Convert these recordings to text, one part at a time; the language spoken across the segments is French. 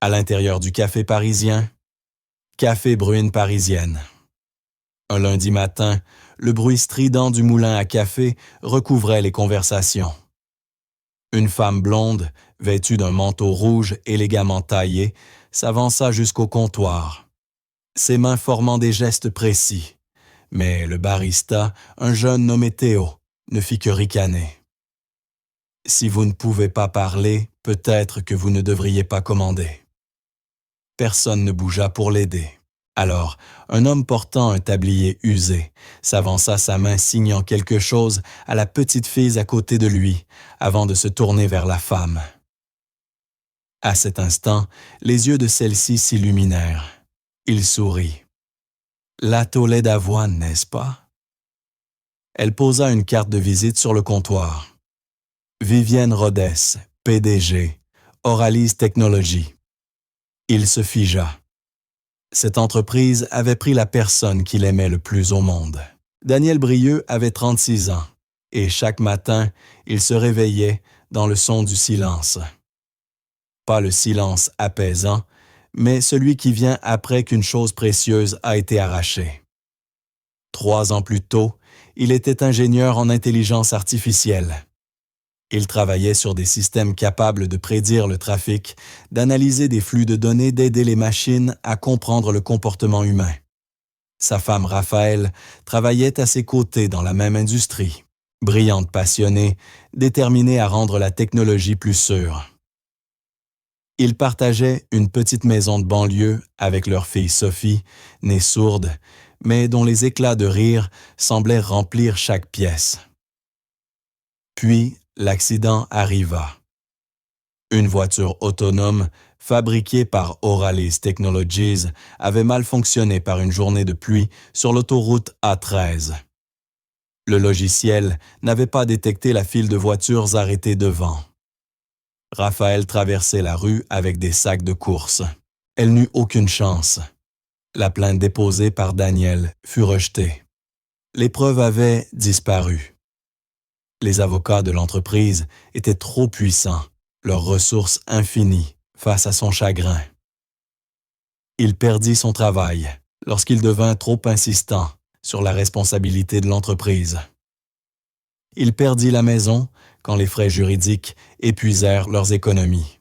À l'intérieur du café parisien, café Brune parisienne. Un lundi matin, le bruit strident du moulin à café recouvrait les conversations. Une femme blonde, vêtue d'un manteau rouge élégamment taillé, s'avança jusqu'au comptoir, ses mains formant des gestes précis. Mais le barista, un jeune nommé Théo, ne fit que ricaner. « Si vous ne pouvez pas parler, peut-être que vous ne devriez pas commander. » Personne ne bougea pour l'aider. Alors, un homme portant un tablier usé s'avança sa main signant quelque chose à la petite fille à côté de lui, avant de se tourner vers la femme. À cet instant, les yeux de celle-ci s'illuminèrent. Il sourit. « L'atollet d'avoine, n'est-ce pas? » Elle posa une carte de visite sur le comptoir. « Vivienne Rodès, PDG, Auralis Technologies. » Il se figea. Cette entreprise avait pris la personne qu'il aimait le plus au monde. Daniel Brieux avait 36 ans, et chaque matin, il se réveillait dans le son du silence. Pas le silence apaisant, mais celui qui vient après qu'une chose précieuse a été arrachée. 3 ans plus tôt, il était ingénieur en intelligence artificielle. Il travaillait sur des systèmes capables de prédire le trafic, d'analyser des flux de données, d'aider les machines à comprendre le comportement humain. Sa femme Raphaël travaillait à ses côtés dans la même industrie, brillante passionnée, déterminée à rendre la technologie plus sûre. Ils partageaient une petite maison de banlieue avec leur fille Sophie, née sourde, mais dont les éclats de rire semblaient remplir chaque pièce. Puis, l'accident arriva. Une voiture autonome, fabriquée par Auralis Technologies, avait mal fonctionné par une journée de pluie sur l'autoroute A13. Le logiciel n'avait pas détecté la file de voitures arrêtées devant. Raphaël traversait la rue avec des sacs de course. Elle n'eut aucune chance. La plainte déposée par Daniel fut rejetée. Les preuves avaient disparu. Les avocats de l'entreprise étaient trop puissants, leurs ressources infinies face à son chagrin. Il perdit son travail lorsqu'il devint trop insistant sur la responsabilité de l'entreprise. Il perdit la maison quand les frais juridiques épuisèrent leurs économies.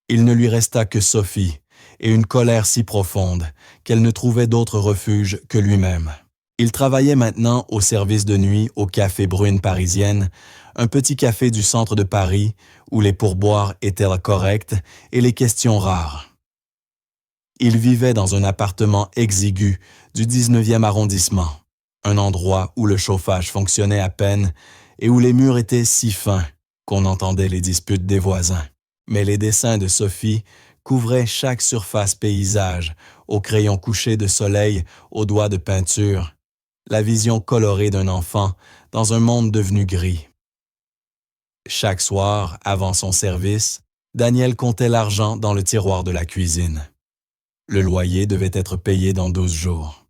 Il ne lui resta que Sophie et une colère si profonde qu'elle ne trouvait d'autre refuge que lui-même. Il travaillait maintenant au service de nuit au café Brune parisienne, un petit café du centre de Paris où les pourboires étaient corrects et les questions rares. Il vivait dans un appartement exigu du 19e arrondissement, un endroit où le chauffage fonctionnait à peine et où les murs étaient si fins qu'on entendait les disputes des voisins. Mais les dessins de Sophie couvraient chaque surface paysage, au crayon couché de soleil, aux doigts de peinture, la vision colorée d'un enfant dans un monde devenu gris. Chaque soir, avant son service, Daniel comptait l'argent dans le tiroir de la cuisine. Le loyer devait être payé dans 12 jours.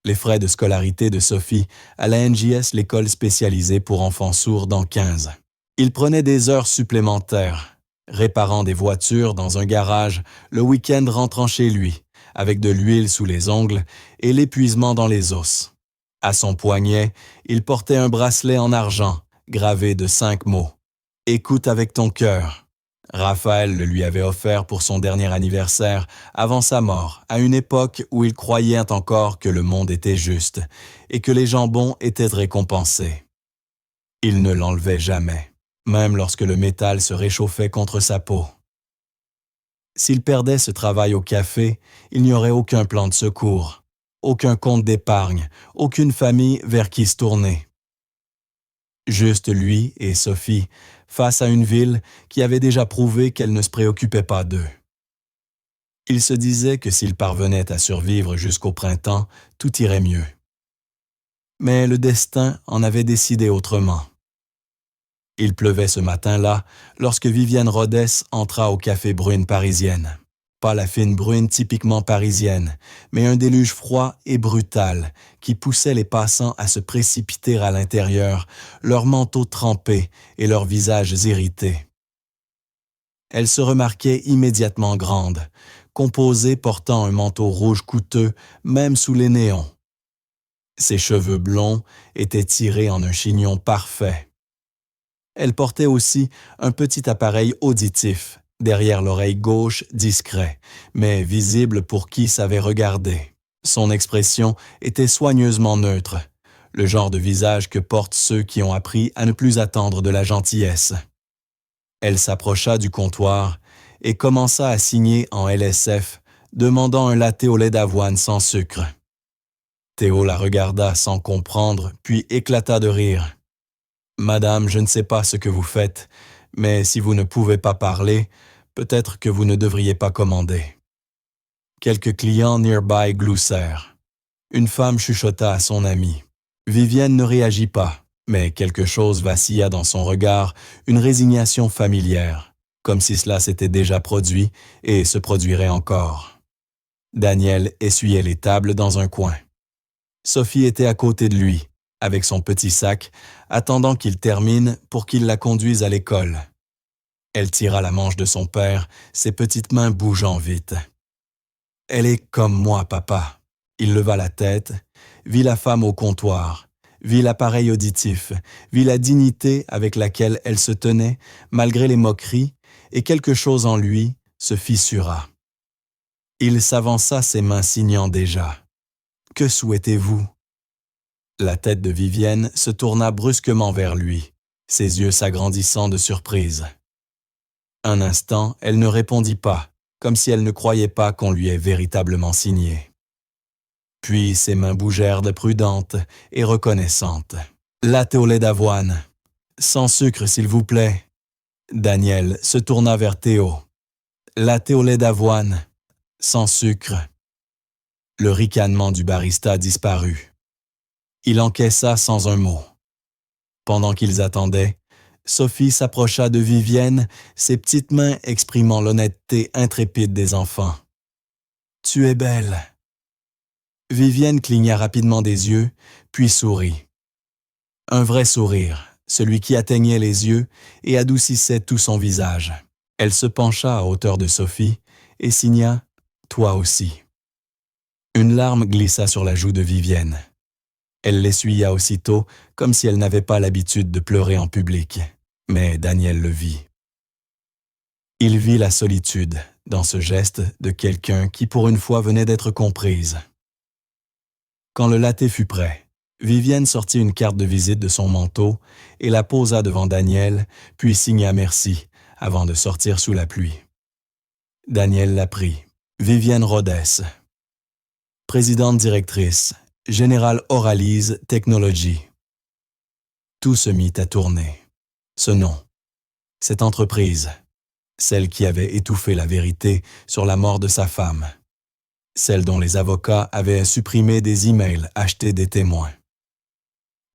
Les frais de scolarité de Sophie à la NJS, l'école spécialisée pour enfants sourds, dans 15. Il prenait des heures supplémentaires, réparant des voitures dans un garage, le week-end rentrant chez lui, avec de l'huile sous les ongles et l'épuisement dans les os. À son poignet, il portait un bracelet en argent, gravé de 5 mots. « Écoute avec ton cœur ». Raphaël le lui avait offert pour son dernier anniversaire, avant sa mort, à une époque où il croyait encore que le monde était juste et que les gens bons étaient récompensés. Il ne l'enlevait jamais, même lorsque le métal se réchauffait contre sa peau. S'il perdait ce travail au café, il n'y aurait aucun plan de secours, aucun compte d'épargne, aucune famille vers qui se tourner. Juste lui et Sophie, face à une ville qui avait déjà prouvé qu'elle ne se préoccupait pas d'eux. Il se disait que s'il parvenait à survivre jusqu'au printemps, tout irait mieux. Mais le destin en avait décidé autrement. Il pleuvait ce matin-là lorsque Vivienne Rodès entra au café Brune parisienne. Pas la fine brune typiquement parisienne, mais un déluge froid et brutal qui poussait les passants à se précipiter à l'intérieur, leurs manteaux trempés et leurs visages irrités. Elle se remarquait immédiatement grande, composée portant un manteau rouge coûteux même sous les néons. Ses cheveux blonds étaient tirés en un chignon parfait. Elle portait aussi un petit appareil auditif, derrière l'oreille gauche discret, mais visible pour qui savait regarder. Son expression était soigneusement neutre, le genre de visage que portent ceux qui ont appris à ne plus attendre de la gentillesse. Elle s'approcha du comptoir et commença à signer en LSF, demandant un latte au lait d'avoine sans sucre. Théo la regarda sans comprendre, puis éclata de rire. « Madame, je ne sais pas ce que vous faites, mais si vous ne pouvez pas parler, peut-être que vous ne devriez pas commander. » Quelques clients nearby gloussèrent. Une femme chuchota à son amie. Vivienne ne réagit pas, mais quelque chose vacilla dans son regard, une résignation familière, comme si cela s'était déjà produit et se produirait encore. Daniel essuyait les tables dans un coin. Sophie était à côté de lui, avec son petit sac, attendant qu'il termine pour qu'il la conduise à l'école. Elle tira la manche de son père, ses petites mains bougeant vite. « Elle est comme moi, papa. » Il leva la tête, vit la femme au comptoir, vit l'appareil auditif, vit la dignité avec laquelle elle se tenait, malgré les moqueries, et quelque chose en lui se fissura. Il s'avança, ses mains signant déjà. « Que souhaitez-vous » La tête de Vivienne se tourna brusquement vers lui, ses yeux s'agrandissant de surprise. Un instant, elle ne répondit pas, comme si elle ne croyait pas qu'on lui ait véritablement signé. Puis ses mains bougèrent de prudentes et reconnaissantes. « Latte au lait d'avoine. Sans sucre, s'il vous plaît. » Daniel se tourna vers Théo. « Latte au lait d'avoine. Sans sucre. » Le ricanement du barista disparut. Il encaissa sans un mot. Pendant qu'ils attendaient, Sophie s'approcha de Vivienne, ses petites mains exprimant l'honnêteté intrépide des enfants. « Tu es belle. » Vivienne cligna rapidement des yeux, puis sourit. Un vrai sourire, celui qui atteignait les yeux et adoucissait tout son visage. Elle se pencha à hauteur de Sophie et signa « Toi aussi ». Une larme glissa sur la joue de Vivienne. Elle l'essuya aussitôt, comme si elle n'avait pas l'habitude de pleurer en public. Mais Daniel le vit. Il vit la solitude dans ce geste de quelqu'un qui pour une fois venait d'être comprise. Quand le latte fut prêt, Vivienne sortit une carte de visite de son manteau et la posa devant Daniel, puis signa merci avant de sortir sous la pluie. Daniel la prit. Vivienne Rodès. Présidente directrice, General Oralise Technology. Tout se mit à tourner. Ce nom, cette entreprise, celle qui avait étouffé la vérité sur la mort de sa femme, celle dont les avocats avaient supprimé des emails achetés des témoins,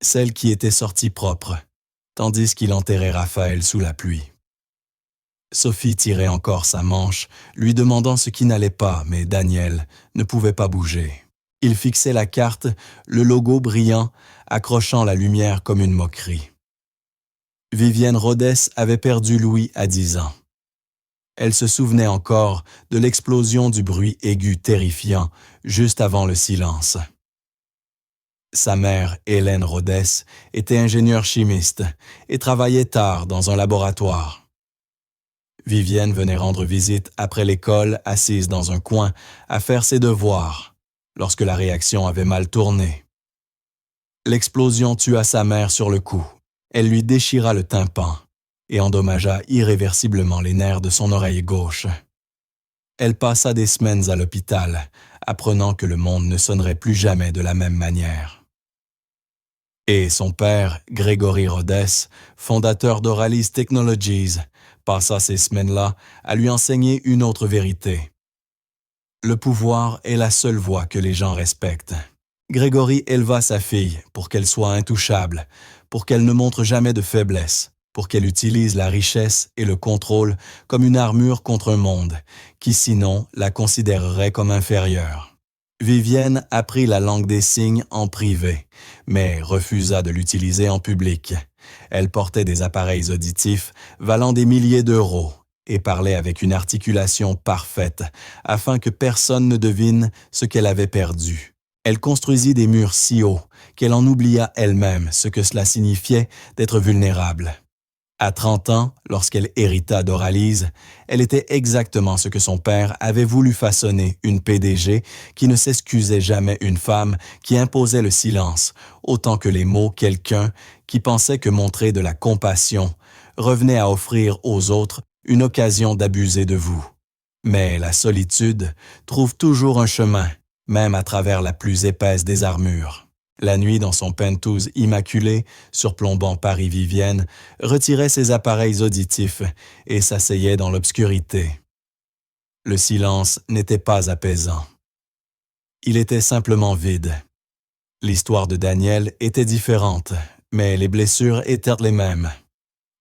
celle qui était sortie propre, tandis qu'il enterrait Raphaël sous la pluie. Sophie tirait encore sa manche, lui demandant ce qui n'allait pas, mais Daniel ne pouvait pas bouger. Il fixait la carte, le logo brillant, accrochant la lumière comme une moquerie. Vivienne Rodès avait perdu Louis à 10 ans. Elle se souvenait encore de l'explosion du bruit aigu terrifiant juste avant le silence. Sa mère, Hélène Rodès, était ingénieure chimiste et travaillait tard dans un laboratoire. Vivienne venait rendre visite après l'école, assise dans un coin, à faire ses devoirs, lorsque la réaction avait mal tourné. L'explosion tua sa mère sur le coup. Elle lui déchira le tympan et endommagea irréversiblement les nerfs de son oreille gauche. Elle passa des semaines à l'hôpital, apprenant que le monde ne sonnerait plus jamais de la même manière. Et son père, Grégory Rodès, fondateur d'Oralise Technologies, passa ces semaines-là à lui enseigner une autre vérité. Le pouvoir est la seule voie que les gens respectent. Grégory éleva sa fille pour qu'elle soit intouchable, pour qu'elle ne montre jamais de faiblesse, pour qu'elle utilise la richesse et le contrôle comme une armure contre un monde qui sinon la considérerait comme inférieure. Vivienne apprit la langue des signes en privé, mais refusa de l'utiliser en public. Elle portait des appareils auditifs valant des milliers d'euros et parlait avec une articulation parfaite, afin que personne ne devine ce qu'elle avait perdu. Elle construisit des murs si hauts qu'elle en oublia elle-même ce que cela signifiait d'être vulnérable. À 30 ans, lorsqu'elle hérita d'Oralise, elle était exactement ce que son père avait voulu façonner, une PDG qui ne s'excusait jamais, une femme qui imposait le silence, autant que les mots, quelqu'un qui pensait que montrer de la compassion revenait à offrir aux autres une occasion d'abuser de vous. Mais la solitude trouve toujours un chemin, même à travers la plus épaisse des armures. La nuit, dans son penthouse immaculé, surplombant Paris-Vivienne, retirait ses appareils auditifs et s'asseyait dans l'obscurité. Le silence n'était pas apaisant. Il était simplement vide. L'histoire de Daniel était différente, mais les blessures étaient les mêmes.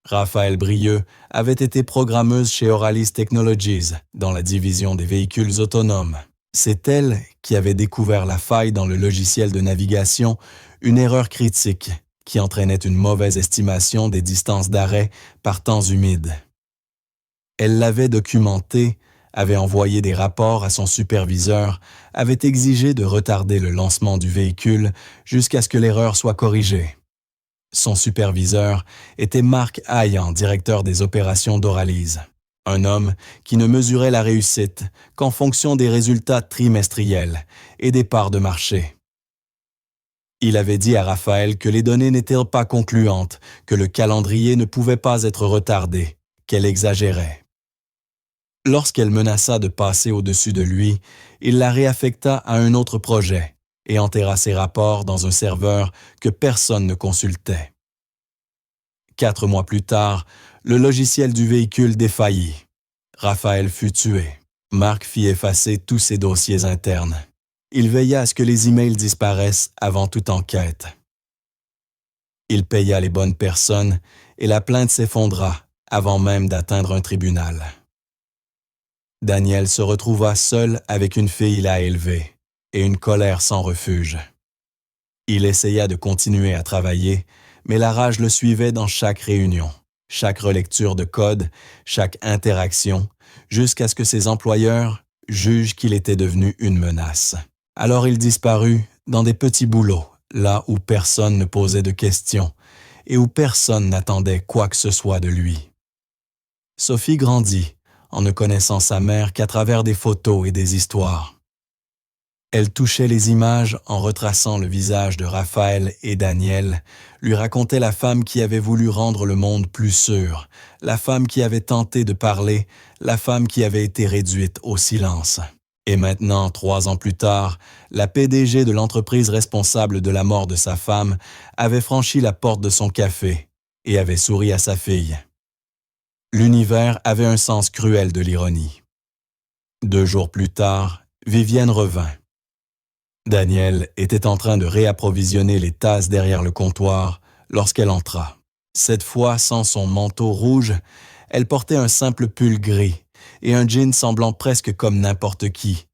Raphaël Brieux avait été programmeuse chez Oralis Technologies, dans la division des véhicules autonomes. C'est elle qui avait découvert la faille dans le logiciel de navigation, une erreur critique qui entraînait une mauvaise estimation des distances d'arrêt par temps humide. Elle l'avait documenté, avait envoyé des rapports à son superviseur, avait exigé de retarder le lancement du véhicule jusqu'à ce que l'erreur soit corrigée. Son superviseur était Marc Hayan, directeur des opérations d'Oralise. Un homme qui ne mesurait la réussite qu'en fonction des résultats trimestriels et des parts de marché. Il avait dit à Raphaël que les données n'étaient pas concluantes, que le calendrier ne pouvait pas être retardé, qu'elle exagérait. Lorsqu'elle menaça de passer au-dessus de lui, il la réaffecta à un autre projet et enterra ses rapports dans un serveur que personne ne consultait. 4 mois plus tard, le logiciel du véhicule défaillit. Raphaël fut tué. Marc fit effacer tous ses dossiers internes. Il veilla à ce que les emails disparaissent avant toute enquête. Il paya les bonnes personnes et la plainte s'effondra avant même d'atteindre un tribunal. Daniel se retrouva seul avec une fille à élever et une colère sans refuge. Il essaya de continuer à travailler, mais la rage le suivait dans chaque réunion, chaque relecture de code, chaque interaction, jusqu'à ce que ses employeurs jugent qu'il était devenu une menace. Alors il disparut dans des petits boulots, là où personne ne posait de questions et où personne n'attendait quoi que ce soit de lui. Sophie grandit en ne connaissant sa mère qu'à travers des photos et des histoires. Elle touchait les images en retraçant le visage de Raphaël et Daniel, lui racontait la femme qui avait voulu rendre le monde plus sûr, la femme qui avait tenté de parler, la femme qui avait été réduite au silence. Et maintenant, 3 ans plus tard, la PDG de l'entreprise responsable de la mort de sa femme avait franchi la porte de son café et avait souri à sa fille. L'univers avait un sens cruel de l'ironie. 2 jours plus tard, Vivienne revint. Daniel était en train de réapprovisionner les tasses derrière le comptoir lorsqu'elle entra. Cette fois, sans son manteau rouge, elle portait un simple pull gris et un jean semblant presque comme n'importe qui,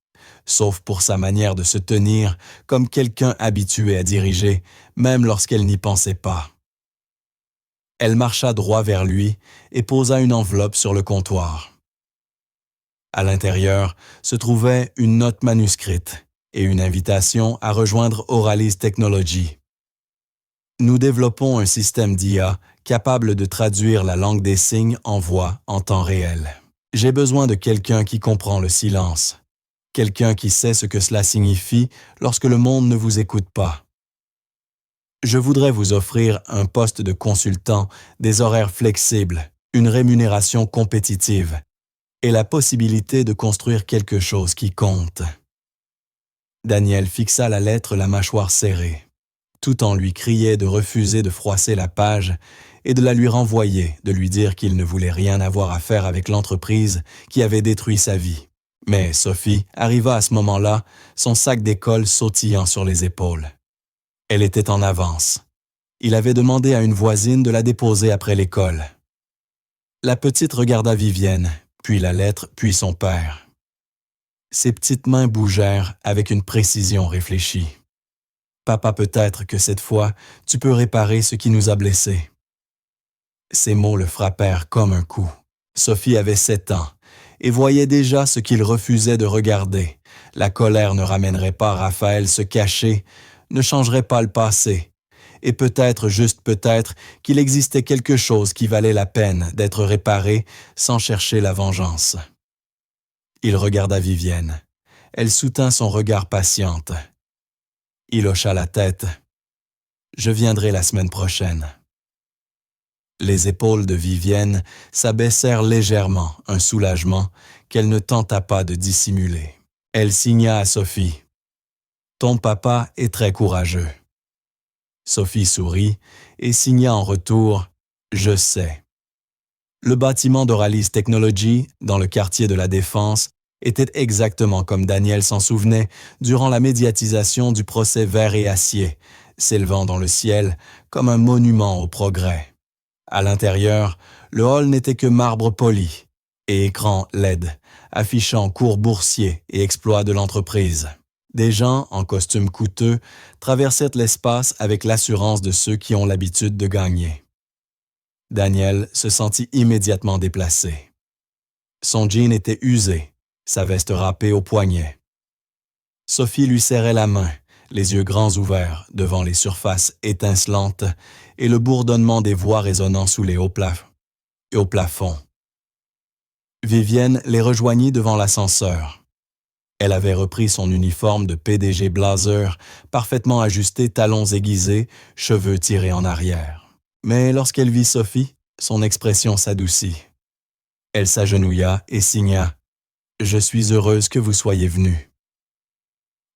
sauf pour sa manière de se tenir comme quelqu'un habitué à diriger, même lorsqu'elle n'y pensait pas. Elle marcha droit vers lui et posa une enveloppe sur le comptoir. À l'intérieur se trouvait une note manuscrite et une invitation à rejoindre Oralis Technologies. Nous développons un système d'IA capable de traduire la langue des signes en voix en temps réel. J'ai besoin de quelqu'un qui comprend le silence, quelqu'un qui sait ce que cela signifie lorsque le monde ne vous écoute pas. Je voudrais vous offrir un poste de consultant, des horaires flexibles, une rémunération compétitive et la possibilité de construire quelque chose qui compte. Daniel fixa la lettre la mâchoire serrée, tout en lui criait de refuser de froisser la page et de la lui renvoyer, de lui dire qu'il ne voulait rien avoir à faire avec l'entreprise qui avait détruit sa vie. Mais Sophie arriva à ce moment-là, son sac d'école sautillant sur les épaules. Elle était en avance. Il avait demandé à une voisine de la déposer après l'école. La petite regarda Vivienne, puis la lettre, puis son père. Ses petites mains bougèrent avec une précision réfléchie. « Papa, peut-être que cette fois, tu peux réparer ce qui nous a blessés. » Ces mots le frappèrent comme un coup. Sophie avait 7 ans et voyait déjà ce qu'il refusait de regarder. La colère ne ramènerait pas Raphaël se cacher, ne changerait pas le passé. Et peut-être, juste peut-être, qu'il existait quelque chose qui valait la peine d'être réparé sans chercher la vengeance. Il regarda Vivienne. Elle soutint son regard patiente. Il hocha la tête. « Je viendrai la semaine prochaine. » Les épaules de Vivienne s'abaissèrent légèrement, un soulagement qu'elle ne tenta pas de dissimuler. Elle signa à Sophie. « Ton papa est très courageux. » Sophie sourit et signa en retour « Je sais ». Le bâtiment d'Oralis Technology, dans le quartier de la Défense, était exactement comme Daniel s'en souvenait durant la médiatisation du procès Verre et Acier, s'élevant dans le ciel comme un monument au progrès. À l'intérieur, le hall n'était que marbre poli et écran LED, affichant cours boursiers et exploits de l'entreprise. Des gens, en costumes coûteux, traversaient l'espace avec l'assurance de ceux qui ont l'habitude de gagner. Daniel se sentit immédiatement déplacé. Son jean était usé, sa veste râpée au poignet. Sophie lui serrait la main, les yeux grands ouverts devant les surfaces étincelantes et le bourdonnement des voix résonnant sous les hauts plafonds. Vivienne les rejoignit devant l'ascenseur. Elle avait repris son uniforme de PDG blazer, parfaitement ajusté, talons aiguisés, cheveux tirés en arrière. Mais lorsqu'elle vit Sophie, son expression s'adoucit. Elle s'agenouilla et signa « Je suis heureuse que vous soyez venue. »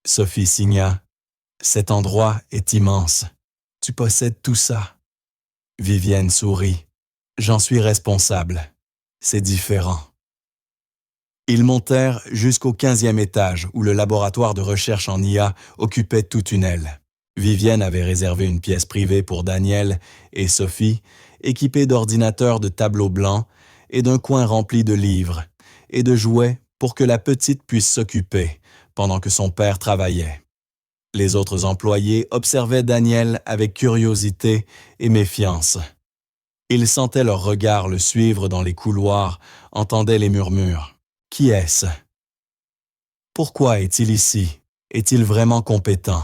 Sophie signa « Cet endroit est immense. Tu possèdes tout ça. » Vivienne sourit. « J'en suis responsable. C'est différent. » Ils montèrent jusqu'au 15e étage où le laboratoire de recherche en IA occupait toute une aile. Vivienne avait réservé une pièce privée pour Daniel et Sophie, équipée d'ordinateurs de tableaux blancs et d'un coin rempli de livres et de jouets pour que la petite puisse s'occuper pendant que son père travaillait. Les autres employés observaient Daniel avec curiosité et méfiance. Ils sentaient leur regard le suivre dans les couloirs, entendaient les murmures. Qui est-ce? Pourquoi est-il ici? Est-il vraiment compétent?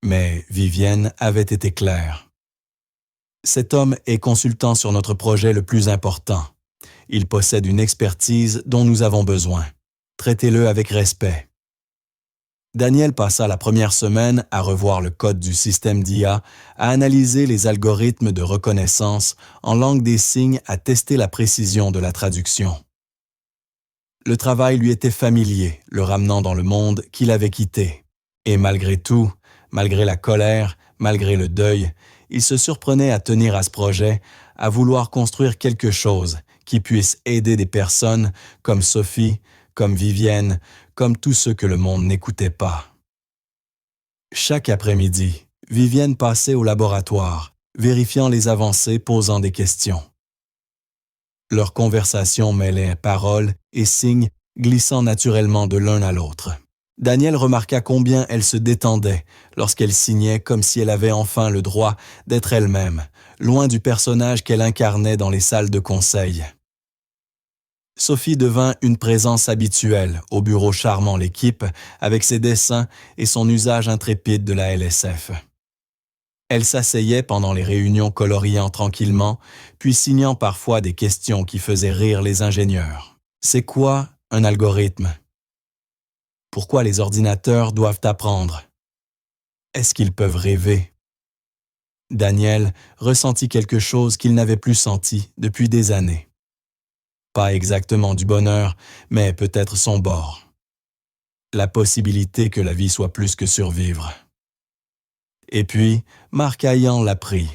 Mais Vivienne avait été claire. Cet homme est consultant sur notre projet le plus important. Il possède une expertise dont nous avons besoin. Traitez-le avec respect. Daniel passa la première semaine à revoir le code du système d'IA, à analyser les algorithmes de reconnaissance en langue des signes, à tester la précision de la traduction. Le travail lui était familier, le ramenant dans le monde qu'il avait quitté. Et malgré tout, malgré la colère, malgré le deuil, il se surprenait à tenir à ce projet, à vouloir construire quelque chose qui puisse aider des personnes comme Sophie, comme Vivienne, comme tous ceux que le monde n'écoutait pas. Chaque après-midi, Vivienne passait au laboratoire, vérifiant les avancées, posant des questions. Leur conversation mêlait paroles et signes glissant naturellement de l'un à l'autre. Daniel remarqua combien elle se détendait lorsqu'elle signait comme si elle avait enfin le droit d'être elle-même, loin du personnage qu'elle incarnait dans les salles de conseil. Sophie devint une présence habituelle au bureau charmant l'équipe avec ses dessins et son usage intrépide de la LSF. Elle s'asseyait pendant les réunions coloriant tranquillement, puis signant parfois des questions qui faisaient rire les ingénieurs. C'est quoi un algorithme? Pourquoi les ordinateurs doivent apprendre? Est-ce qu'ils peuvent rêver? Daniel ressentit quelque chose qu'il n'avait plus senti depuis des années. Pas exactement du bonheur, mais peut-être son bord. La possibilité que la vie soit plus que survivre. Et puis, Marc Hayan l'apprit.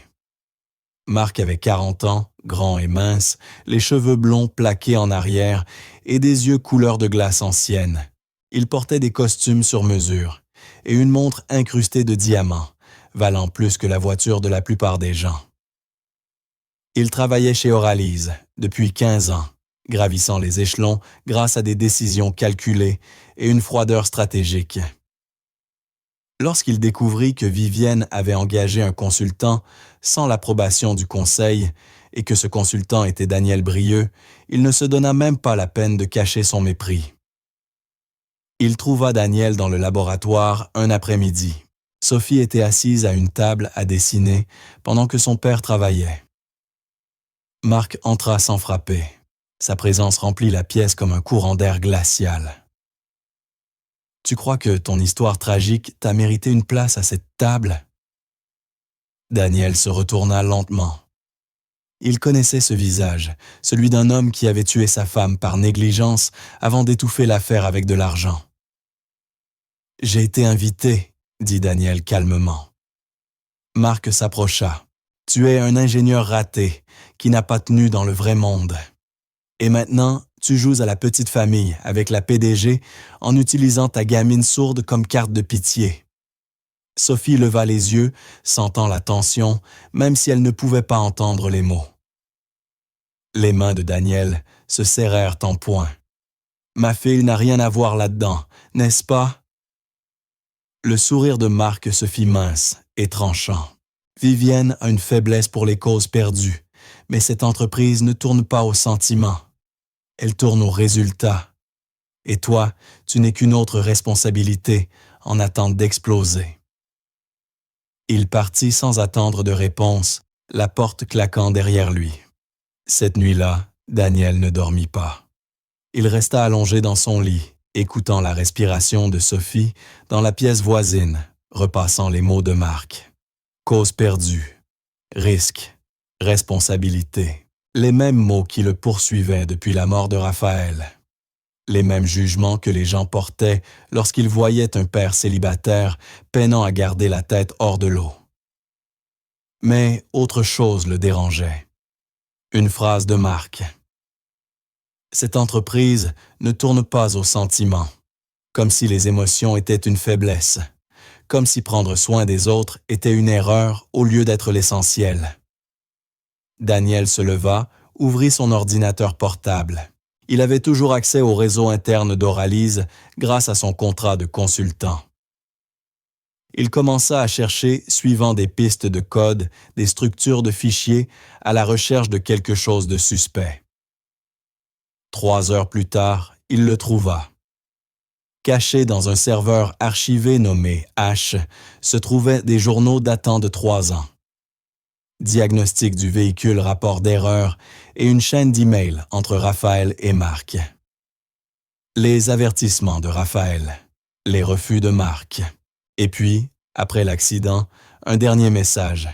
Marc avait 40 ans, grand et mince, les cheveux blonds plaqués en arrière et des yeux couleur de glace ancienne. Il portait des costumes sur mesure et une montre incrustée de diamants, valant plus que la voiture de la plupart des gens. Il travaillait chez Oralis depuis 15 ans, gravissant les échelons grâce à des décisions calculées et une froideur stratégique. Lorsqu'il découvrit que Vivienne avait engagé un consultant sans l'approbation du conseil et que ce consultant était Daniel Brieux, il ne se donna même pas la peine de cacher son mépris. Il trouva Daniel dans le laboratoire un après-midi. Sophie était assise à une table à dessiner pendant que son père travaillait. Marc entra sans frapper. Sa présence remplit la pièce comme un courant d'air glacial. « Tu crois que ton histoire tragique t'a mérité une place à cette table ?» Daniel se retourna lentement. Il connaissait ce visage, celui d'un homme qui avait tué sa femme par négligence avant d'étouffer l'affaire avec de l'argent. « J'ai été invité, » dit Daniel calmement. Marc s'approcha. « Tu es un ingénieur raté, qui n'a pas tenu dans le vrai monde. Et maintenant, tu joues à la petite famille avec la PDG en utilisant ta gamine sourde comme carte de pitié. » Sophie leva les yeux, sentant la tension, même si elle ne pouvait pas entendre les mots. Les mains de Daniel se serrèrent en poing. « Ma fille n'a rien à voir là-dedans, n'est-ce pas? » Le sourire de Marc se fit mince et tranchant. Vivienne a une faiblesse pour les causes perdues, mais cette entreprise ne tourne pas aux sentiments. Elle tourne aux résultats. Et toi, tu n'es qu'une autre responsabilité en attente d'exploser. Il partit sans attendre de réponse, la porte claquant derrière lui. Cette nuit-là, Daniel ne dormit pas. Il resta allongé dans son lit, écoutant la respiration de Sophie dans la pièce voisine, repassant les mots de Marc. Cause perdue, risque, responsabilité. Les mêmes mots qui le poursuivaient depuis la mort de Raphaël. Les mêmes jugements que les gens portaient lorsqu'ils voyaient un père célibataire peinant à garder la tête hors de l'eau. Mais autre chose le dérangeait. Une phrase de Marc. Cette entreprise ne tourne pas aux sentiments, comme si les émotions étaient une faiblesse, comme si prendre soin des autres était une erreur au lieu d'être l'essentiel. Daniel se leva, ouvrit son ordinateur portable. Il avait toujours accès au réseau interne d'Auralise grâce à son contrat de consultant. Il commença à chercher, suivant des pistes de code, des structures de fichiers, à la recherche de quelque chose de suspect. 3 heures plus tard, il le trouva. Cachés dans un serveur archivé nommé H, se trouvaient des journaux datant de 3 ans. Diagnostic du véhicule rapport d'erreur et une chaîne d'emails entre Raphaël et Marc. Les avertissements de Raphaël, les refus de Marc. Et puis, après l'accident, un dernier message.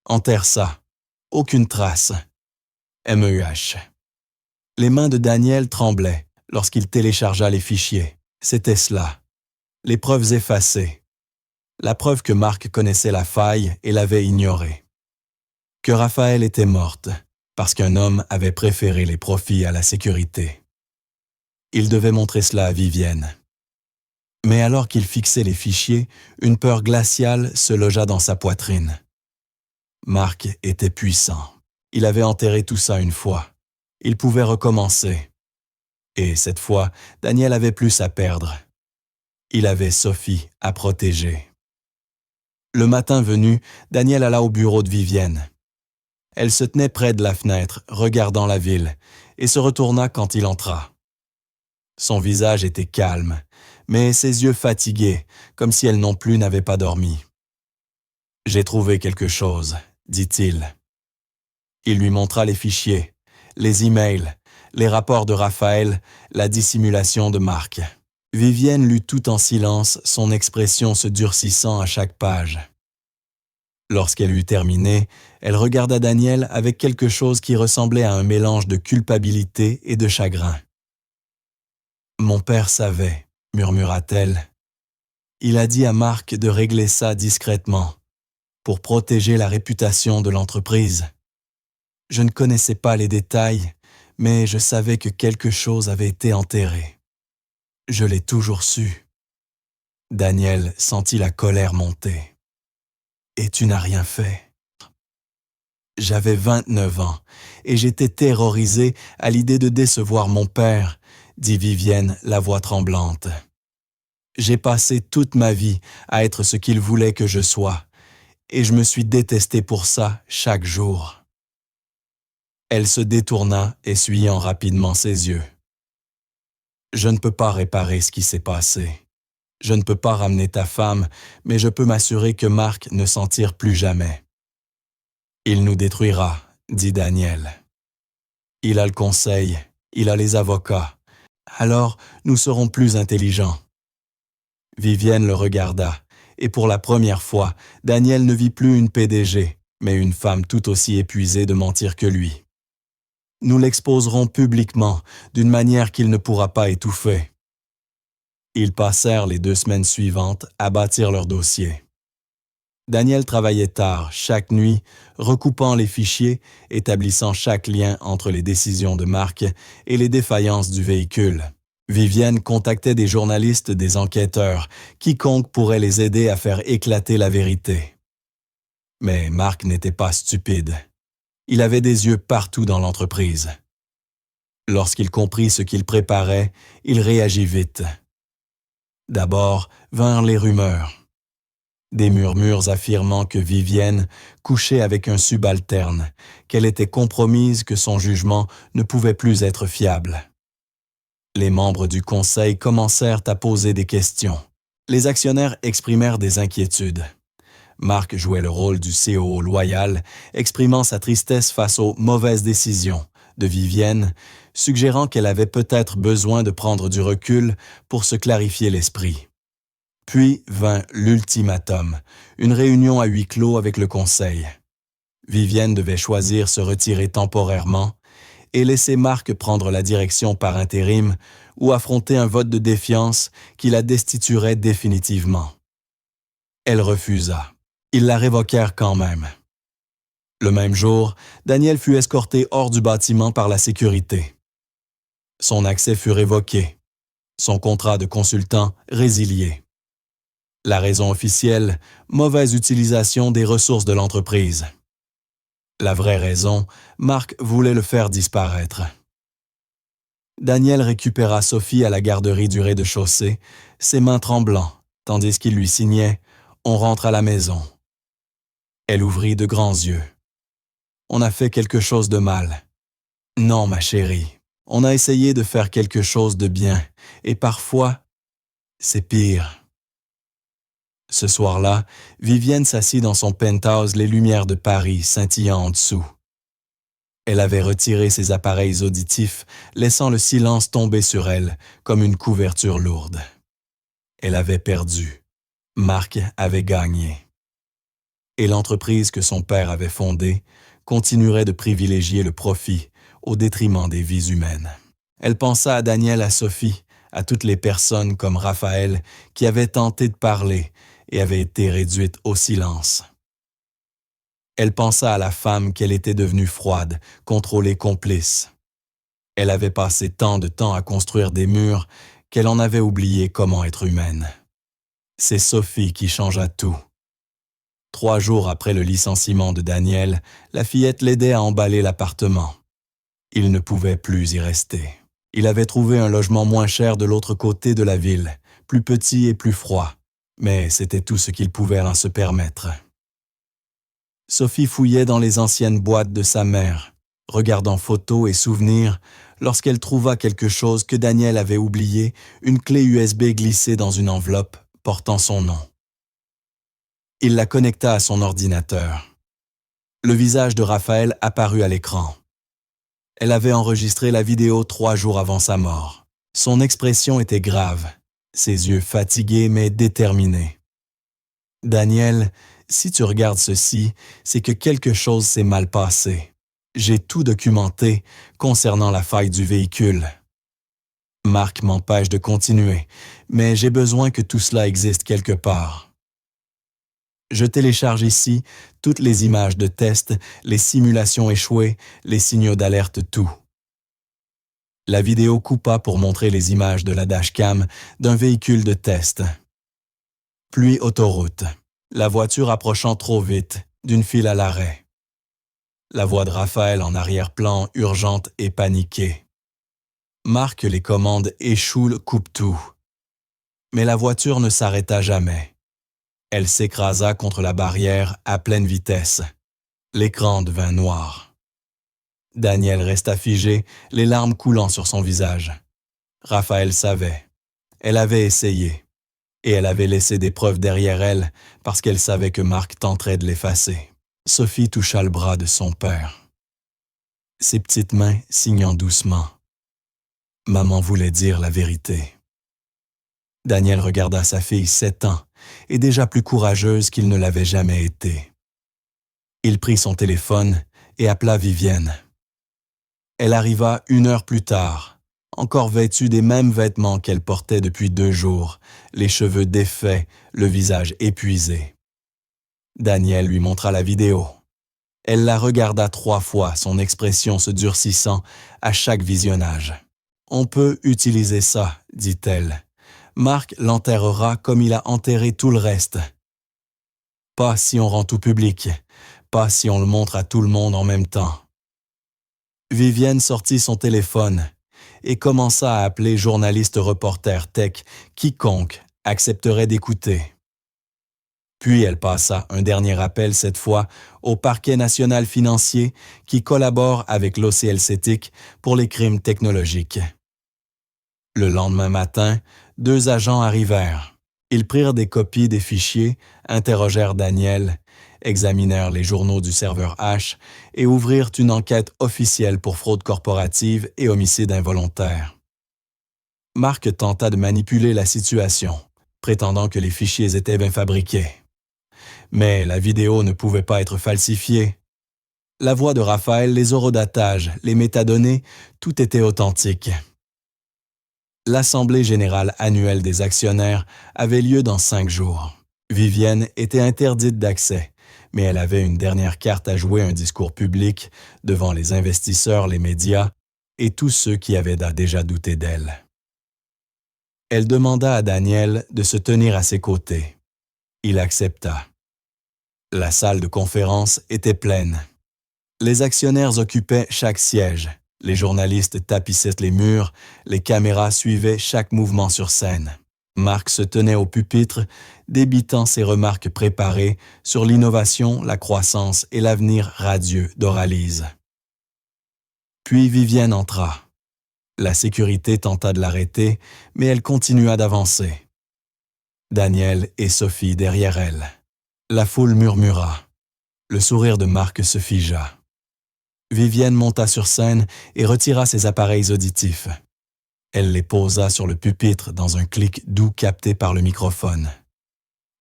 Enterre ça. Aucune trace. MEH. Les mains de Daniel tremblaient lorsqu'il téléchargea les fichiers. C'était cela. Les preuves effacées. La preuve que Marc connaissait la faille et l'avait ignorée. Que Raphaël était morte, parce qu'un homme avait préféré les profits à la sécurité. Il devait montrer cela à Vivienne. Mais alors qu'il fixait les fichiers, une peur glaciale se logea dans sa poitrine. Marc était puissant. Il avait enterré tout ça une fois. Il pouvait recommencer. Et cette fois, Daniel avait plus à perdre. Il avait Sophie à protéger. Le matin venu, Daniel alla au bureau de Vivienne. Elle se tenait près de la fenêtre, regardant la ville, et se retourna quand il entra. Son visage était calme, mais ses yeux fatigués, comme si elle non plus n'avait pas dormi. « J'ai trouvé quelque chose », dit-il. Il lui montra les fichiers, les emails, les rapports de Raphaël, la dissimulation de Marc. Vivienne lut tout en silence, son expression se durcissant à chaque page. Lorsqu'elle eut terminé, elle regarda Daniel avec quelque chose qui ressemblait à un mélange de culpabilité et de chagrin. « Mon père savait », murmura-t-elle. « Il a dit à Marc de régler ça discrètement, pour protéger la réputation de l'entreprise. Je ne connaissais pas les détails, mais je savais que quelque chose avait été enterré. Je l'ai toujours su. » Daniel sentit la colère monter. « Et tu n'as rien fait. » J'avais 29 ans et j'étais terrorisé à l'idée de décevoir mon père, dit Vivienne, la voix tremblante. J'ai passé toute ma vie à être ce qu'il voulait que je sois et je me suis détesté pour ça chaque jour. Elle se détourna, essuyant rapidement ses yeux. « Je ne peux pas réparer ce qui s'est passé. Je ne peux pas ramener ta femme, mais je peux m'assurer que Marc ne s'en tire plus jamais. »« Il nous détruira, » dit Daniel. « Il a le conseil, il a les avocats. Alors, nous serons plus intelligents. » Vivienne le regarda, et pour la première fois, Daniel ne vit plus une PDG, mais une femme tout aussi épuisée de mentir que lui. « Nous l'exposerons publiquement, d'une manière qu'il ne pourra pas étouffer. » Ils passèrent les 2 semaines suivantes à bâtir leur dossier. Daniel travaillait tard, chaque nuit, recoupant les fichiers, établissant chaque lien entre les décisions de Marc et les défaillances du véhicule. Vivienne contactait des journalistes, des enquêteurs, quiconque pourrait les aider à faire éclater la vérité. Mais Marc n'était pas stupide. Il avait des yeux partout dans l'entreprise. Lorsqu'il comprit ce qu'il préparait, il réagit vite. D'abord vinrent les rumeurs. Des murmures affirmant que Vivienne couchait avec un subalterne, qu'elle était compromise, que son jugement ne pouvait plus être fiable. Les membres du conseil commencèrent à poser des questions. Les actionnaires exprimèrent des inquiétudes. Marc jouait le rôle du COO loyal, exprimant sa tristesse face aux mauvaises décisions de Vivienne, suggérant qu'elle avait peut-être besoin de prendre du recul pour se clarifier l'esprit. Puis vint l'ultimatum, une réunion à huis clos avec le conseil. Vivienne devait choisir se retirer temporairement et laisser Marc prendre la direction par intérim ou affronter un vote de défiance qui la destituerait définitivement. Elle refusa. Ils la révoquèrent quand même. Le même jour, Daniel fut escorté hors du bâtiment par la sécurité. Son accès fut révoqué. Son contrat de consultant résilié. La raison officielle, mauvaise utilisation des ressources de l'entreprise. La vraie raison, Marc voulait le faire disparaître. Daniel récupéra Sophie à la garderie du rez-de-chaussée, ses mains tremblant, tandis qu'il lui signait « On rentre à la maison ». Elle ouvrit de grands yeux. « On a fait quelque chose de mal. »« Non, ma chérie, on a essayé de faire quelque chose de bien, et parfois, c'est pire. » Ce soir-là, Vivienne s'assit dans son penthouse, les lumières de Paris scintillant en dessous. Elle avait retiré ses appareils auditifs, laissant le silence tomber sur elle comme une couverture lourde. Elle avait perdu. Marc avait gagné. Et l'entreprise que son père avait fondée continuerait de privilégier le profit au détriment des vies humaines. Elle pensa à Daniel, à Sophie, à toutes les personnes comme Raphaël qui avaient tenté de parler et avaient été réduites au silence. Elle pensa à la femme qu'elle était devenue froide, contrôlée, complice. Elle avait passé tant de temps à construire des murs qu'elle en avait oublié comment être humaine. C'est Sophie qui changea tout. 3 jours après le licenciement de Daniel, la fillette l'aidait à emballer l'appartement. Il ne pouvait plus y rester. Il avait trouvé un logement moins cher de l'autre côté de la ville, plus petit et plus froid, mais c'était tout ce qu'il pouvait en se permettre. Sophie fouillait dans les anciennes boîtes de sa mère, regardant photos et souvenirs, lorsqu'elle trouva quelque chose que Daniel avait oublié, une clé USB glissée dans une enveloppe portant son nom. Il la connecta à son ordinateur. Le visage de Raphaël apparut à l'écran. Elle avait enregistré la vidéo 3 jours avant sa mort. Son expression était grave, ses yeux fatigués mais déterminés. « Daniel, si tu regardes ceci, c'est que quelque chose s'est mal passé. J'ai tout documenté concernant la faille du véhicule. Marc m'empêche de continuer, mais j'ai besoin que tout cela existe quelque part. Je télécharge ici toutes les images de test, les simulations échouées, les signaux d'alerte, tout. » La vidéo coupa pour montrer les images de la dashcam d'un véhicule de test. Pluie autoroute. La voiture approchant trop vite, d'une file à l'arrêt. La voix de Raphaël en arrière-plan, urgente et paniquée. Marc, les commandes échouent, coupe tout. Mais la voiture ne s'arrêta jamais. Elle s'écrasa contre la barrière à pleine vitesse. L'écran devint noir. Daniel resta figé, les larmes coulant sur son visage. Raphaël savait. Elle avait essayé. Et elle avait laissé des preuves derrière elle parce qu'elle savait que Marc tenterait de l'effacer. Sophie toucha le bras de son père. Ses petites mains signant doucement. Maman voulait dire la vérité. Daniel regarda sa fille 7 ans et déjà plus courageuse qu'il ne l'avait jamais été. Il prit son téléphone et appela Vivienne. Elle arriva 1 heure plus tard, encore vêtue des mêmes vêtements qu'elle portait depuis 2 jours, les cheveux défaits, le visage épuisé. Daniel lui montra la vidéo. Elle la regarda 3 fois, son expression se durcissant à chaque visionnage. « On peut utiliser ça, dit-elle. Marc l'enterrera comme il a enterré tout le reste. Pas si on rend tout public, pas si on le montre à tout le monde en même temps. » Vivienne sortit son téléphone et commença à appeler journaliste, reporter, tech, quiconque accepterait d'écouter. Puis elle passa un dernier appel cette fois au Parquet national financier qui collabore avec l'OCLCTIC pour les crimes technologiques. Le lendemain matin, 2 agents arrivèrent. Ils prirent des copies des fichiers, interrogèrent Daniel, examinèrent les journaux du serveur H et ouvrirent une enquête officielle pour fraude corporative et homicide involontaire. Marc tenta de manipuler la situation, prétendant que les fichiers étaient bien fabriqués. Mais la vidéo ne pouvait pas être falsifiée. La voix de Raphaël, les horodatages, les métadonnées, tout était authentique. L'Assemblée générale annuelle des actionnaires avait lieu dans 5 jours. Vivienne était interdite d'accès, mais elle avait une dernière carte à jouer, un discours public devant les investisseurs, les médias et tous ceux qui avaient déjà douté d'elle. Elle demanda à Daniel de se tenir à ses côtés. Il accepta. La salle de conférence était pleine. Les actionnaires occupaient chaque siège. Les journalistes tapissaient les murs, les caméras suivaient chaque mouvement sur scène. Marc se tenait au pupitre, débitant ses remarques préparées sur l'innovation, la croissance et l'avenir radieux d'Oralise. Puis Vivienne entra. La sécurité tenta de l'arrêter, mais elle continua d'avancer. Daniel et Sophie derrière elle. La foule murmura. Le sourire de Marc se figea. Vivienne monta sur scène et retira ses appareils auditifs. Elle les posa sur le pupitre dans un clic doux capté par le microphone.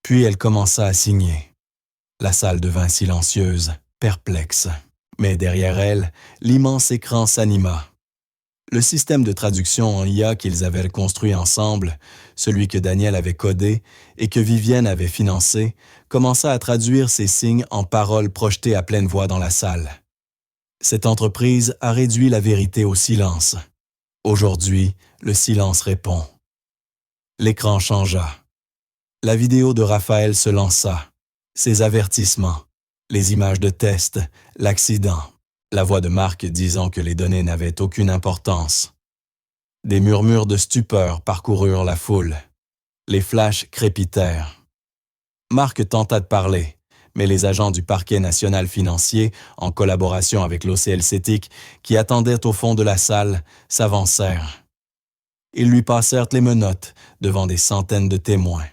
Puis elle commença à signer. La salle devint silencieuse, perplexe. Mais derrière elle, l'immense écran s'anima. Le système de traduction en IA qu'ils avaient construit ensemble, celui que Daniel avait codé et que Vivienne avait financé, commença à traduire ces signes en paroles projetées à pleine voix dans la salle. Cette entreprise a réduit la vérité au silence. Aujourd'hui, le silence répond. L'écran changea. La vidéo de Raphaël se lança. Ses avertissements, les images de test, l'accident, la voix de Marc disant que les données n'avaient aucune importance. Des murmures de stupeur parcoururent la foule. Les flashs crépitèrent. Marc tenta de parler, mais les agents du Parquet national financier, en collaboration avec l'OCLCTIC, qui attendaient au fond de la salle, s'avancèrent. Ils lui passèrent les menottes devant des centaines de témoins.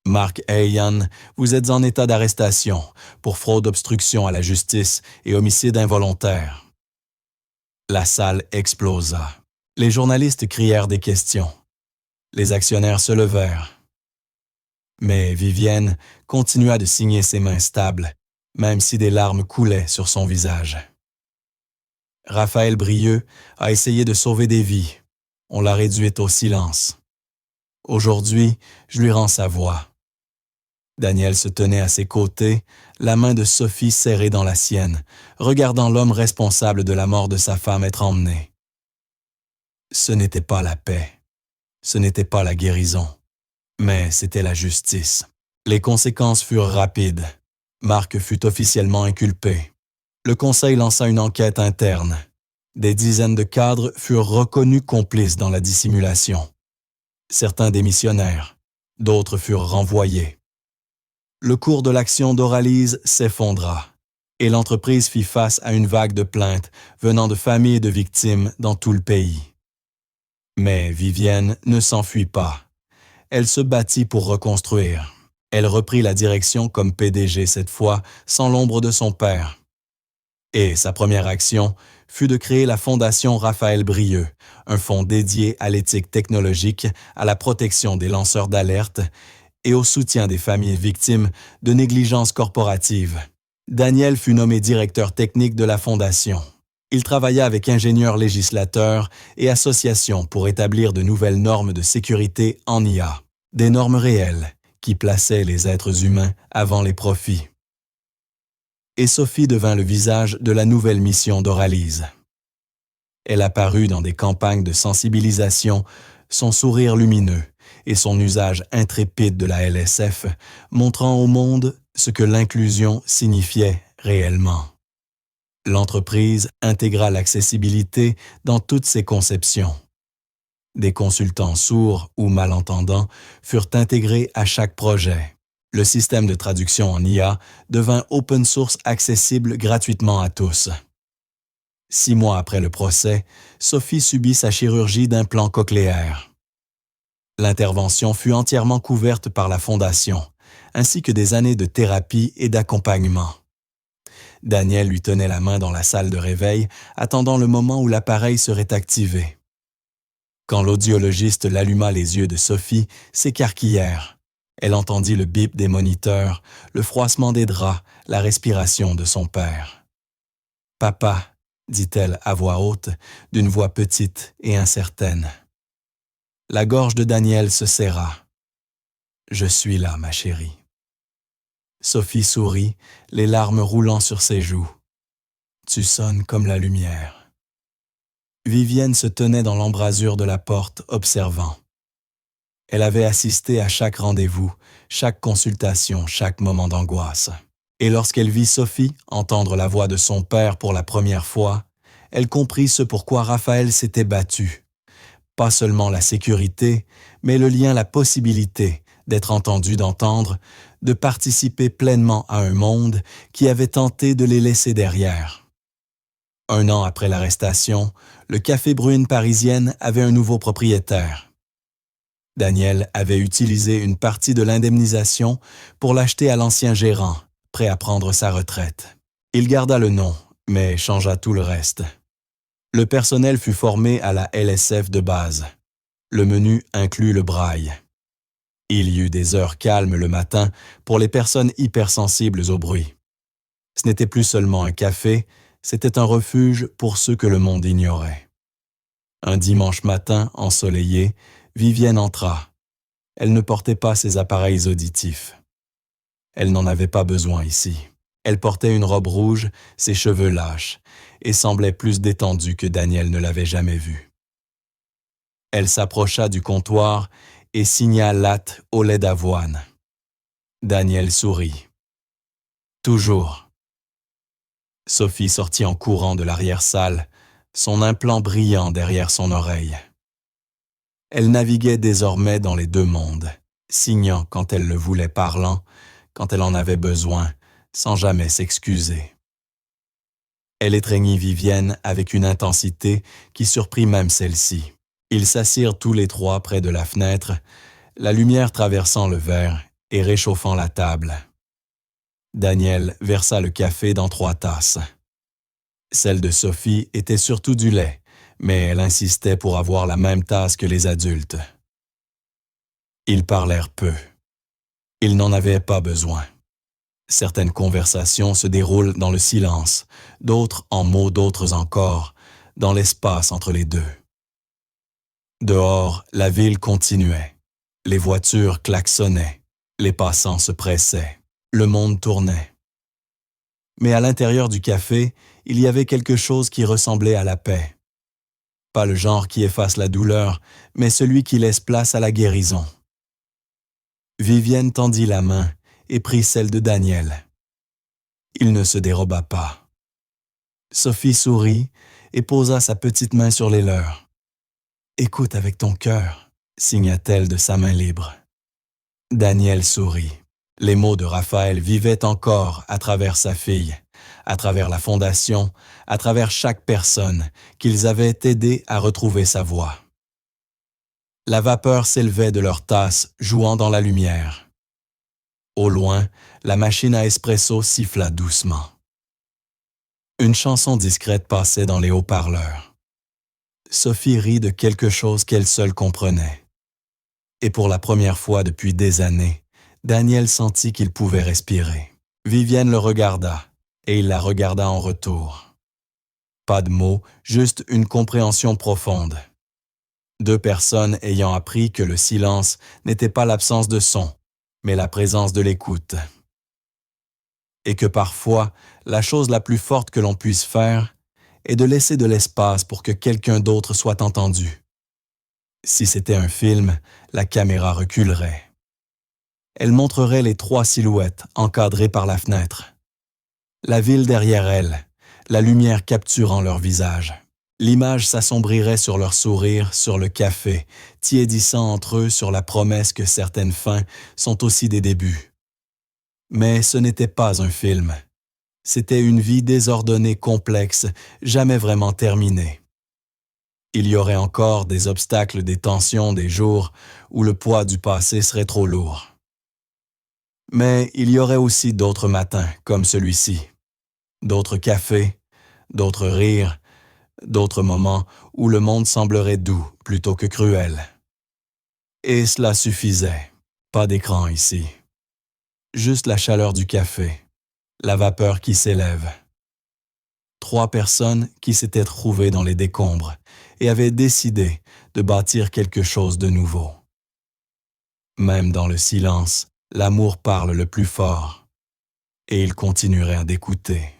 « Marc Ayan, vous êtes en état d'arrestation pour fraude, obstruction à la justice et homicide involontaire. » La salle explosa. Les journalistes crièrent des questions. Les actionnaires se levèrent. Mais Vivienne continua de signer ses mains stables, même si des larmes coulaient sur son visage. Raphaël Brieux a essayé de sauver des vies. On l'a réduite au silence. Aujourd'hui, je lui rends sa voix. Daniel se tenait à ses côtés, la main de Sophie serrée dans la sienne, regardant l'homme responsable de la mort de sa femme être emmené. Ce n'était pas la paix, ce n'était pas la guérison, mais c'était la justice. Les conséquences furent rapides. Marc fut officiellement inculpé. Le conseil lança une enquête interne. Des dizaines de cadres furent reconnus complices dans la dissimulation. Certains démissionnèrent, d'autres furent renvoyés. Le cours de l'action d'Oralise s'effondra et l'entreprise fit face à une vague de plaintes venant de familles de victimes dans tout le pays. Mais Vivienne ne s'enfuit pas. Elle se battit pour reconstruire. Elle reprit la direction comme PDG cette fois, sans l'ombre de son père. Et sa première action fut de créer la Fondation Raphaël Brieux, un fonds dédié à l'éthique technologique, à la protection des lanceurs d'alerte et au soutien des familles victimes de négligences corporatives. Daniel fut nommé directeur technique de la Fondation. Il travailla avec ingénieurs législateurs et associations pour établir de nouvelles normes de sécurité en IA, des normes réelles qui plaçaient les êtres humains avant les profits. Et Sophie devint le visage de la nouvelle mission d'Oralise. Elle apparut dans des campagnes de sensibilisation, son sourire lumineux et son usage intrépide de la LSF, montrant au monde ce que l'inclusion signifiait réellement. L'entreprise intégra l'accessibilité dans toutes ses conceptions. Des consultants sourds ou malentendants furent intégrés à chaque projet. Le système de traduction en IA devint open source accessible gratuitement à tous. 6 mois après le procès, Sophie subit sa chirurgie d'implant cochléaire. L'intervention fut entièrement couverte par la Fondation, ainsi que des années de thérapie et d'accompagnement. Daniel lui tenait la main dans la salle de réveil, attendant le moment où l'appareil serait activé. Quand l'audiologiste l'alluma, les yeux de Sophie s'écarquillèrent. Elle entendit le bip des moniteurs, le froissement des draps, la respiration de son père. « Papa », dit-elle à voix haute, d'une voix petite et incertaine. La gorge de Daniel se serra. « Je suis là, ma chérie. » Sophie sourit, les larmes roulant sur ses joues. « Tu sonnes comme la lumière. » Vivienne se tenait dans l'embrasure de la porte, observant. Elle avait assisté à chaque rendez-vous, chaque consultation, chaque moment d'angoisse. Et lorsqu'elle vit Sophie entendre la voix de son père pour la première fois, elle comprit ce pourquoi Raphaël s'était battu. Pas seulement la sécurité, mais le lien, la possibilité d'être entendu, d'entendre, de participer pleinement à un monde qui avait tenté de les laisser derrière. 1 an après l'arrestation, le Café Brune parisienne avait un nouveau propriétaire. Daniel avait utilisé une partie de l'indemnisation pour l'acheter à l'ancien gérant, prêt à prendre sa retraite. Il garda le nom, mais changea tout le reste. Le personnel fut formé à la LSF de base. Le menu inclut le braille. Il y eut des heures calmes le matin pour les personnes hypersensibles au bruit. Ce n'était plus seulement un café, c'était un refuge pour ceux que le monde ignorait. Un dimanche matin ensoleillé, Vivienne entra. Elle ne portait pas ses appareils auditifs. Elle n'en avait pas besoin ici. Elle portait une robe rouge, ses cheveux lâches, et semblait plus détendue que Daniel ne l'avait jamais vue. Elle s'approcha du comptoir et signa latte au lait d'avoine. Daniel sourit. « Toujours. » Sophie sortit en courant de l'arrière-salle, son implant brillant derrière son oreille. Elle naviguait désormais dans les 2 mondes, signant quand elle le voulait, parlant, quand elle en avait besoin, sans jamais s'excuser. Elle étreignit Vivienne avec une intensité qui surprit même celle-ci. Ils s'assirent tous les 3 près de la fenêtre, la lumière traversant le verre et réchauffant la table. Daniel versa le café dans 3 tasses. Celle de Sophie était surtout du lait, mais elle insistait pour avoir la même tasse que les adultes. Ils parlèrent peu. Ils n'en avaient pas besoin. Certaines conversations se déroulent dans le silence, d'autres en mots, d'autres encore, dans l'espace entre les deux. Dehors, la ville continuait. Les voitures klaxonnaient, les passants se pressaient, le monde tournait. Mais à l'intérieur du café, il y avait quelque chose qui ressemblait à la paix. Pas le genre qui efface la douleur, mais celui qui laisse place à la guérison. Vivienne tendit la main et prit celle de Daniel. Il ne se déroba pas. Sophie sourit et posa sa petite main sur les leurs. « Écoute avec ton cœur », signa-t-elle de sa main libre. Daniel sourit. Les mots de Raphaël vivaient encore à travers sa fille, à travers la fondation, à travers chaque personne, qu'ils avaient aidé à retrouver sa voie. La vapeur s'élevait de leur tasse, jouant dans la lumière. Au loin, la machine à espresso siffla doucement. Une chanson discrète passait dans les haut-parleurs. Sophie rit de quelque chose qu'elle seule comprenait. Et pour la première fois depuis des années, Daniel sentit qu'il pouvait respirer. Vivienne le regarda, et il la regarda en retour. Pas de mots, juste une compréhension profonde. Deux personnes ayant appris que le silence n'était pas l'absence de son, mais la présence de l'écoute. Et que parfois, la chose la plus forte que l'on puisse faire est de laisser de l'espace pour que quelqu'un d'autre soit entendu. Si c'était un film, la caméra reculerait. Elle montrerait les trois silhouettes encadrées par la fenêtre. La ville derrière elles, la lumière capturant leur visage. L'image s'assombrirait sur leur sourire, sur le café, tiédissant entre eux sur la promesse que certaines fins sont aussi des débuts. Mais ce n'était pas un film. C'était une vie désordonnée, complexe, jamais vraiment terminée. Il y aurait encore des obstacles, des tensions, des jours où le poids du passé serait trop lourd. Mais il y aurait aussi d'autres matins, comme celui-ci. D'autres cafés, d'autres rires, d'autres moments où le monde semblerait doux plutôt que cruel. Et cela suffisait. Pas d'écran ici. Juste la chaleur du café, la vapeur qui s'élève. Trois personnes qui s'étaient trouvées dans les décombres et avaient décidé de bâtir quelque chose de nouveau. Même dans le silence, l'amour parle le plus fort, et ils continueraient d'écouter.